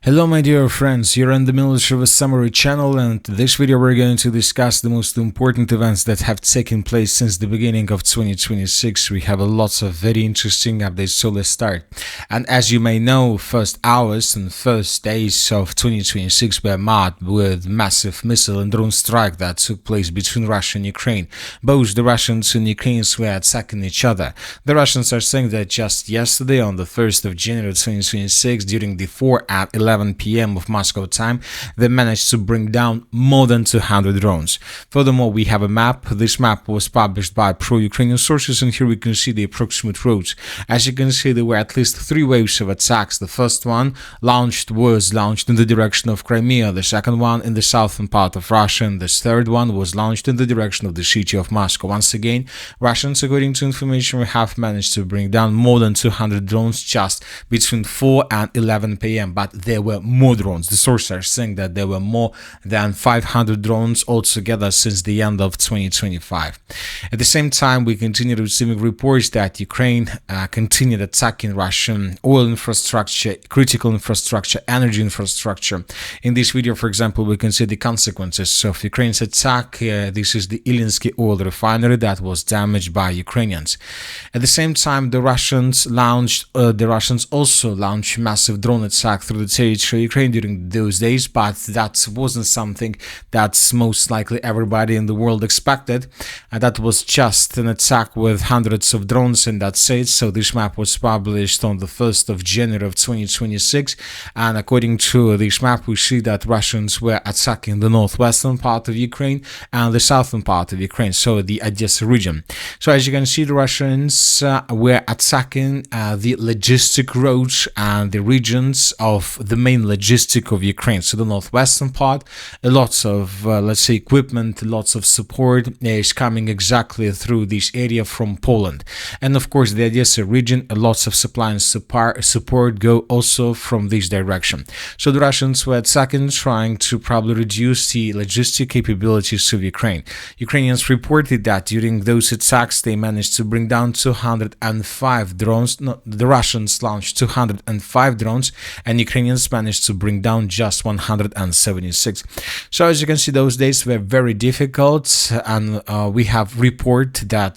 Hello my dear friends, you're on the Military Summary channel, and in this video we're going to discuss the most important events that have taken place since the beginning of 2026. We have lots of very interesting updates, so let's start. And as you may know, first hours and first days of 2026 were marked with massive missile and drone strike that took place between Russia and Ukraine. Both the Russians and Ukrainians were attacking each other. The Russians are saying that just yesterday, on the 1st of January 2026, during the 4 at 11 p.m. of Moscow time, they managed to bring down more than 200 drones. Furthermore, we have a map. This map was published by pro-Ukrainian sources, and here we can see the approximate routes. As you can see, there were at least 3 waves of attacks. The first one was launched in the direction of Crimea, the second one in the southern part of Russia, and the third one was launched in the direction of the city of Moscow. Once again, Russians, according to information we have, managed to bring down more than 200 drones just between 4 and 11 p.m. But there were more drones. The sources are saying that there were more than 500 drones altogether since the end of 2025. At the same time, we continue receiving reports that Ukraine continued attacking Russian oil infrastructure, critical infrastructure, energy infrastructure. In this video, for example, we can see the consequences of Ukraine's attack. This is the Ilinsky oil refinery that was damaged by Ukrainians. At the same time, the Russians also launched massive drone attack through the territory of Ukraine during those days, but that wasn't something that's most likely everybody in the world expected. That was just an attack with hundreds of drones, and that's it. So this map was published on the 1st of January of 2026, and according to this map, we see that Russians were attacking the northwestern part of Ukraine and the southern part of Ukraine, so the Odessa region. So as you can see, the Russians were attacking the logistic roads and the regions of the main logistic of Ukraine. So the northwestern part, lots of let's say equipment, lots of support is coming exactly through this area from Poland, and of course the Odessa region, lots of supply and support go also from this direction. So the Russians were attacking, trying to probably reduce the logistic capabilities of Ukraine. Ukrainians reported that during those attacks they managed to bring down 205 drones. The Russians launched 205 drones, and Ukrainians managed to bring down just 176. So as you can see, those days were very difficult, and we have report that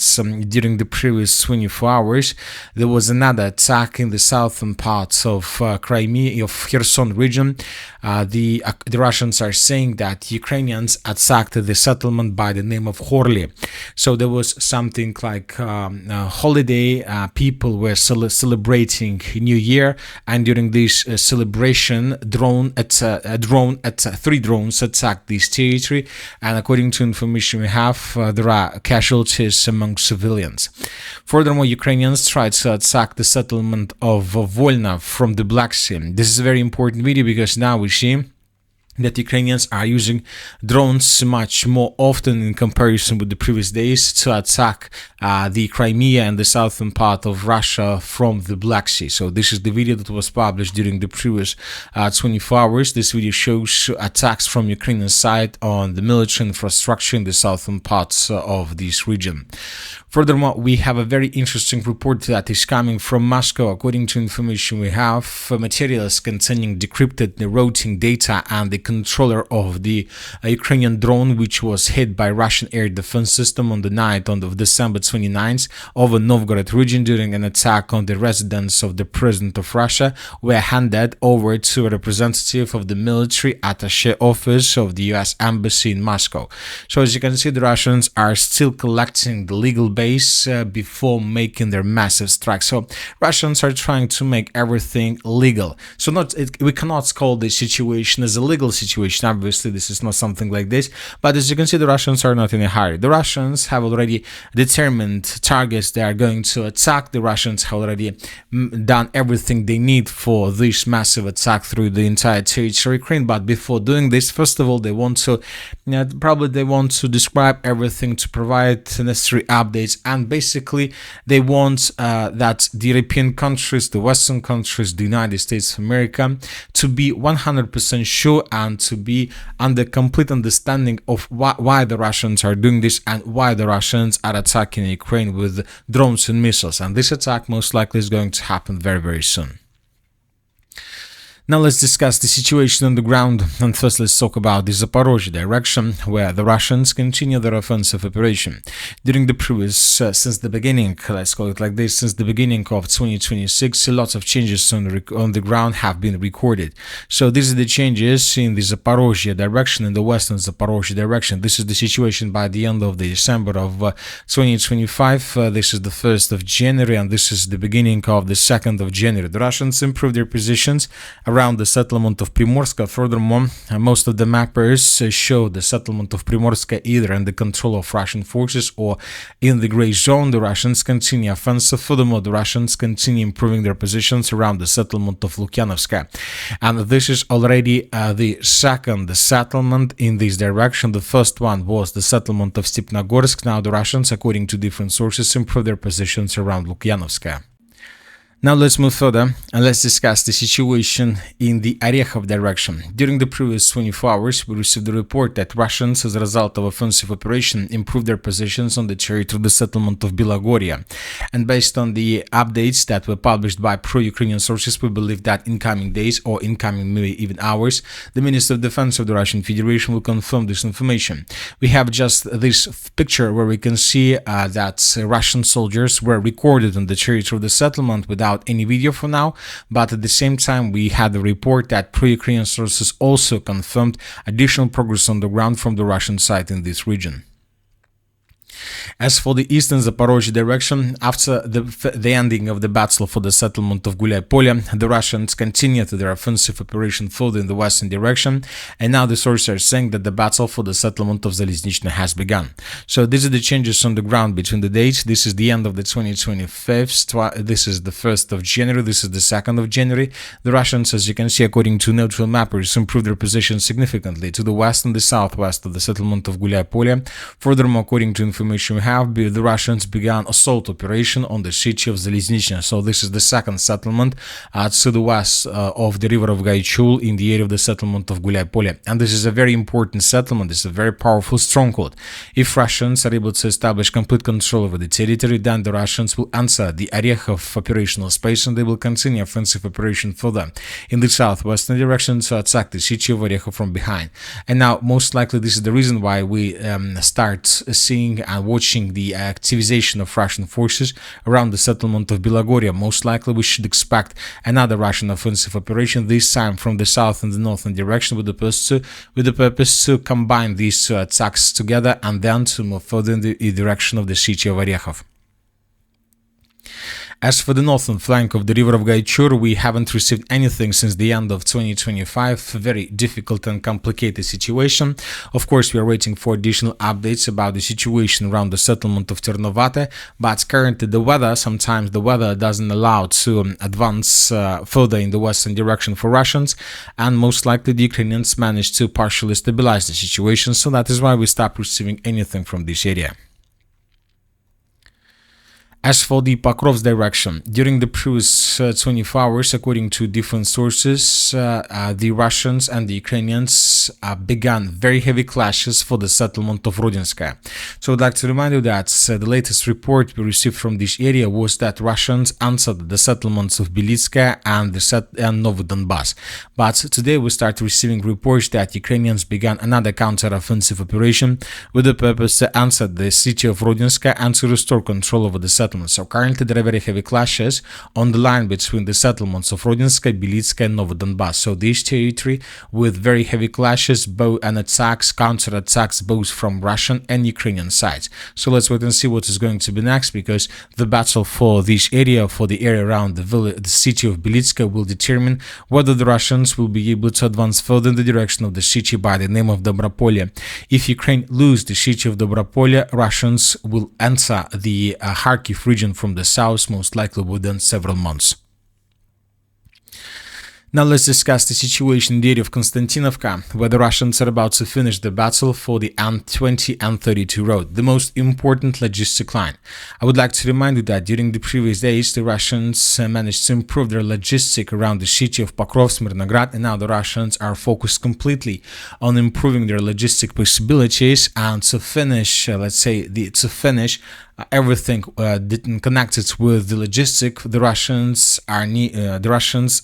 during the previous 24 hours there was another attack in the southern parts of Crimea, of Kherson region. The Russians are saying that Ukrainians attacked the settlement by the name of Horli. So there was something like holiday. People were celebrating New Year, and during this celebration, 3 drones attacked this territory, and according to information we have, there are casualties among civilians. Furthermore, Ukrainians tried to attack the settlement of Volna from the Black Sea. This is a very important video because now we see that Ukrainians are using drones much more often in comparison with the previous days to attack the Crimea and the southern part of Russia from the Black Sea. So this is the video that was published during the previous 24 hours. This video shows attacks from Ukrainian side on the military infrastructure in the southern parts of this region. Furthermore, we have a very interesting report that is coming from Moscow. According to information we have, materials containing decrypted routing data and the controller of the Ukrainian drone, which was hit by Russian air defense system on the night of December 29th over Novgorod region during an attack on the residence of the President of Russia, were handed over to a representative of the military attaché office of the US Embassy in Moscow. So as you can see, the Russians are still collecting the legal base before making their massive strike. So Russians are trying to make everything legal. So we cannot call this situation as a legal situation. Obviously, this is not something like this. But as you can see, the Russians are not in a hurry. The Russians have already determined targets they are going to attack. The Russians have already done everything they need for this massive attack through the entire territory of Ukraine. But before doing this, first of all, they want to describe everything, to provide necessary updates, and basically they want that the European countries, the Western countries, the United States of America, to be 100% sure and to be under complete understanding of why the Russians are doing this and why the Russians are attacking Ukraine with drones and missiles. And this attack most likely is going to happen very, very soon. Now let's discuss the situation on the ground, and first let's talk about the Zaporozhye direction, where the Russians continue their offensive operation. During the previous, since the beginning, let's call it like this, since the beginning of 2026, lots of changes on the ground have been recorded. So these are the changes in the Zaporozhye direction, in the western Zaporozhye direction. This is the situation by the end of the December of 2025. This is the 1st of January, and this is the beginning of the 2nd of January. The Russians improved their positions around the settlement of Primorska. Furthermore, most of the mappers show the settlement of Primorska either in the control of Russian forces or in the gray zone. The Russians continue offensive. Furthermore, the Russians continue improving their positions around the settlement of Lukyanovska. And this is already the second settlement in this direction. The first one was the settlement of Stepnogorsk. Now the Russians, according to different sources, improve their positions around Lukyanovska. Now let's move further and let's discuss the situation in the Orekhov direction. During the previous 24 hours, we received a report that Russians, as a result of offensive operation, improved their positions on the territory of the settlement of Bilagoria. And based on the updates that were published by pro-Ukrainian sources, we believe that in coming days or in coming maybe even hours, the Minister of Defense of the Russian Federation will confirm this information. We have just this picture where we can see that Russian soldiers were recorded on the territory of the settlement without any video for now, but at the same time we had a report that pro-Ukrainian sources also confirmed additional progress on the ground from the Russian side in this region. As for the eastern Zaporozhye direction, after the ending of the battle for the settlement of Gulay-Polye, the Russians continued their offensive operation further in the western direction, and now the sources are saying that the battle for the settlement of Zaliznichne has begun. So these are the changes on the ground between the dates. This is the end of the 2025, this is the 1st of January, this is the 2nd of January. The Russians, as you can see, according to neutral mappers, improved their position significantly to the west and the southwest of the settlement of Gulay-Polye. Furthermore, according to information we have, the Russians began assault operation on the city of Zaliznichne. So this is the second settlement to the west of the river of Gaichul in the area of the settlement of Gulay-Polye. And this is a very important settlement. This is a very powerful stronghold. If Russians are able to establish complete control over the territory, then the Russians will enter the Orekhov operational space and they will continue offensive operation further in the southwestern direction to attack the city of Orekhov from behind. And now, most likely, this is the reason why we start seeing and watching the activization of Russian forces around the settlement of Bilagoria. Most likely we should expect another Russian offensive operation, this time from the south and the northern direction, with the purpose to combine these two attacks together and then to move further in the direction of the city of Orekhov. As for the northern flank of the river of Gaichur, we haven't received anything since the end of 2025. Very difficult and complicated situation. Of course, we are waiting for additional updates about the situation around the settlement of Ternovate, but currently sometimes the weather doesn't allow to advance further in the western direction for Russians, and most likely the Ukrainians managed to partially stabilize the situation, so that is why we stopped receiving anything from this area. As for the Pokrovsk direction, during the previous 24 hours, according to different sources, the Russians and the Ukrainians began very heavy clashes for the settlement of Rodinskaya. So I'd like to remind you that the latest report we received from this area was that Russians answered the settlements of Belitskaya and Novodonbass. But today we start receiving reports that Ukrainians began another counter-offensive operation with the purpose to answer the city of Rodinskaya and to restore control over the settlement. So currently there are very heavy clashes on the line between the settlements of Rodinskaya, Belitskaya and Novodonbass. So this territory with very heavy clashes and attacks, counter-attacks both from Russian and Ukrainian sides. So let's wait and see what is going to be next, because the battle for this area, for the area around the city of Belitskaya, will determine whether the Russians will be able to advance further in the direction of the city by the name of Dobropolye. If Ukraine loses the city of Dobropolye, Russians will enter the Kharkiv region from the south, most likely within several months. Now let's discuss the situation in the area of Konstantinovka, where the Russians are about to finish the battle for the N20 and 32 road, the most important logistic line. I would like to remind you that during the previous days, the Russians managed to improve their logistic around the city of Pokrovsk, Mirnograd, and now the Russians are focused completely on improving their logistic possibilities and to finish, everything connected with the logistic, the Russians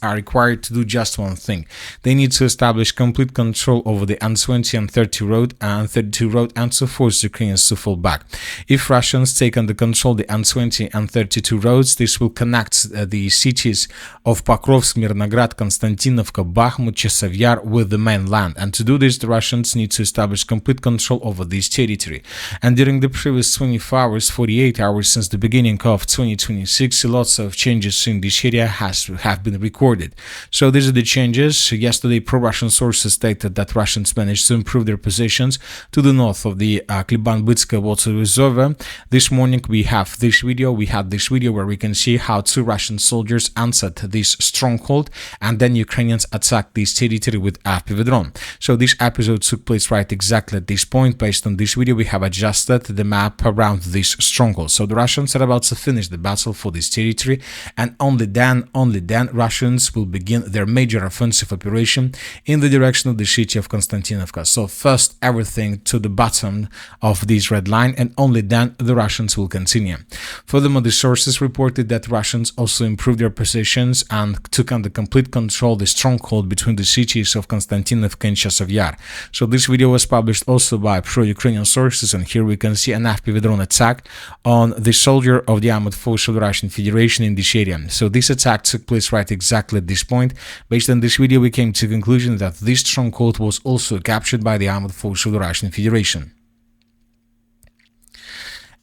are required to do just one thing. They need to establish complete control over the N20 and 30 road and 32 road and to force Ukrainians to fall back. If Russians take under control the N20 and 32 roads, this will connect the cities of Pokrovsk, Mirnograd, Konstantinovka, Bakhmut, Chasiv Yar with the mainland. And to do this, the Russians need to establish complete control over this territory. And during the previous 24 hours, 48 hours since the beginning of 2026, lots of changes in this area have been recorded. So these are the changes. Yesterday, pro-Russian sources stated that Russians managed to improve their positions to the north of the Kliban-Bytska water reservoir. This morning, we had this video where we can see how 2 Russian soldiers answered this stronghold, and then Ukrainians attacked this territory with FPV drone. So this episode took place right exactly at this point. Based on this video, we have adjusted the map around this stronghold. So the Russians are about to finish the battle for this territory, and only then Russians will begin their major offensive operation in the direction of the city of Konstantinovka. So first everything to the bottom of this red line, and only then the Russians will continue. Furthermore, the sources reported that Russians also improved their positions and took under complete control the stronghold between the cities of Konstantinovka and Chasiv Yar. So this video was published also by pro-Ukrainian sources, and here we can see an FPV drone attack on the soldier of the armored force of the Russian Federation in this area. So this attack took place right exactly at this point. Based on this video, we came to the conclusion that this stronghold was also captured by the armored force of the Russian Federation.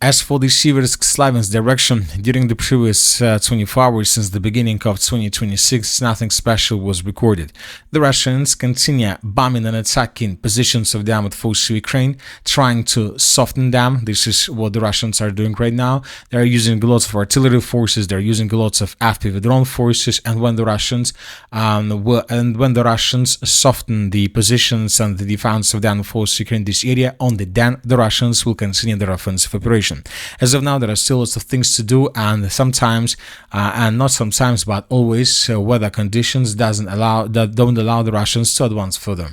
As for the Siversk-Slaviansk direction, during the previous 24 hours since the beginning of 2026, nothing special was recorded. The Russians continue bombing and attacking positions of the armored forces of Ukraine, trying to soften them. This is what the Russians are doing right now. They are using lots of artillery forces, they're using lots of FPV drone forces, and when the Russians soften the positions and the defense of the armored forces of Ukraine in this area, only then the Russians will continue their offensive operation. As of now, there are still lots of things to do, and sometimes, and not sometimes, but always, weather conditions don't allow the Russians to advance further.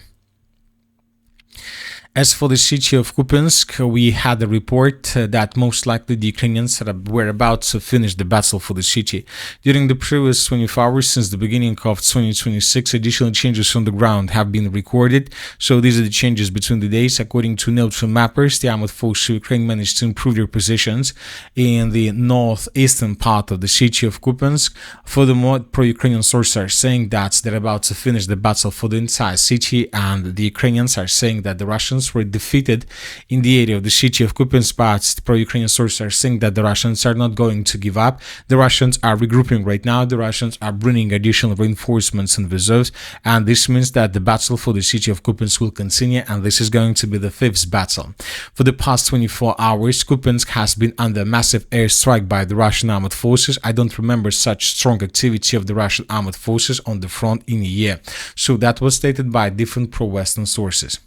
As for the city of Kupiansk, we had a report that most likely the Ukrainians were about to finish the battle for the city. During the previous 24 hours since the beginning of 2026, additional changes on the ground have been recorded. So these are the changes between the days. According to neutral mappers, the armored forces of Ukraine managed to improve their positions in the northeastern part of the city of Kupiansk. Furthermore, pro-Ukrainian sources are saying that they're about to finish the battle for the entire city, and the Ukrainians are saying that the Russians were defeated in the area of the city of Kupiansk, but pro-Ukrainian sources are saying that the Russians are not going to give up. The Russians are regrouping right now. The Russians are bringing additional reinforcements and reserves, and this means that the battle for the city of Kupiansk will continue, and this is going to be the 5th battle. For the past 24 hours, Kupiansk has been under massive airstrike by the Russian armored forces. I don't remember such strong activity of the Russian armored forces on the front in a year. So that was stated by different pro-Western sources.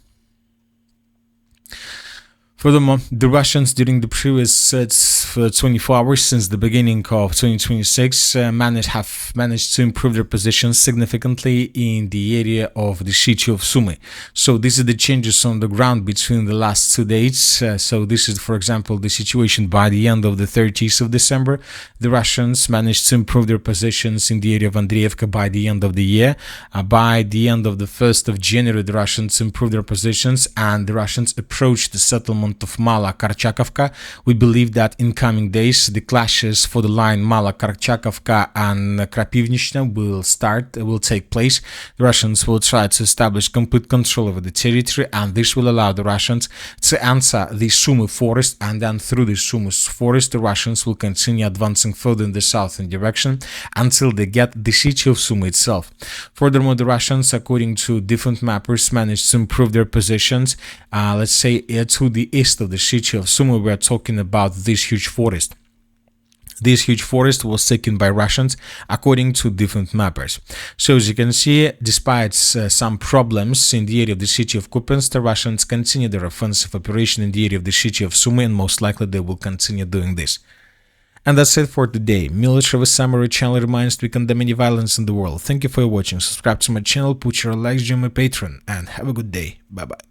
Furthermore, the Russians during the previous 24 hours since the beginning of 2026 have managed to improve their position significantly in the area of the city of Sumy. So these are the changes on the ground between the last 2 dates. So this is, for example, the situation by the end of the 30th of December. The Russians managed to improve their positions in the area of Andreevka by the end of the year. By the end of the 1st of January, the Russians improved their positions, and the Russians approached the settlement of Mala Karchakovka. We believe that in coming days the clashes for the line Mala Karchakovka and Krapivnishna will take place. The Russians will try to establish complete control over the territory, and this will allow the Russians to enter the Sumy forest, and then through the Sumy forest the Russians will continue advancing further in the southern direction until they get the city of Sumy itself. Furthermore, the Russians, according to different mappers, managed to improve their positions, let's say to the east of the city of Sumy. We are talking about this huge forest. This huge forest was taken by Russians according to different mappers. So as you can see, despite some problems in the area of the city of Kupiansk, the Russians continue their offensive operation in the area of the city of Sumy, and most likely they will continue doing this. And that's it for today. Military Summary channel reminds we condemn any violence in the world. Thank you for watching. Subscribe to my channel, put your likes, join my Patreon, and have a good day. Bye bye.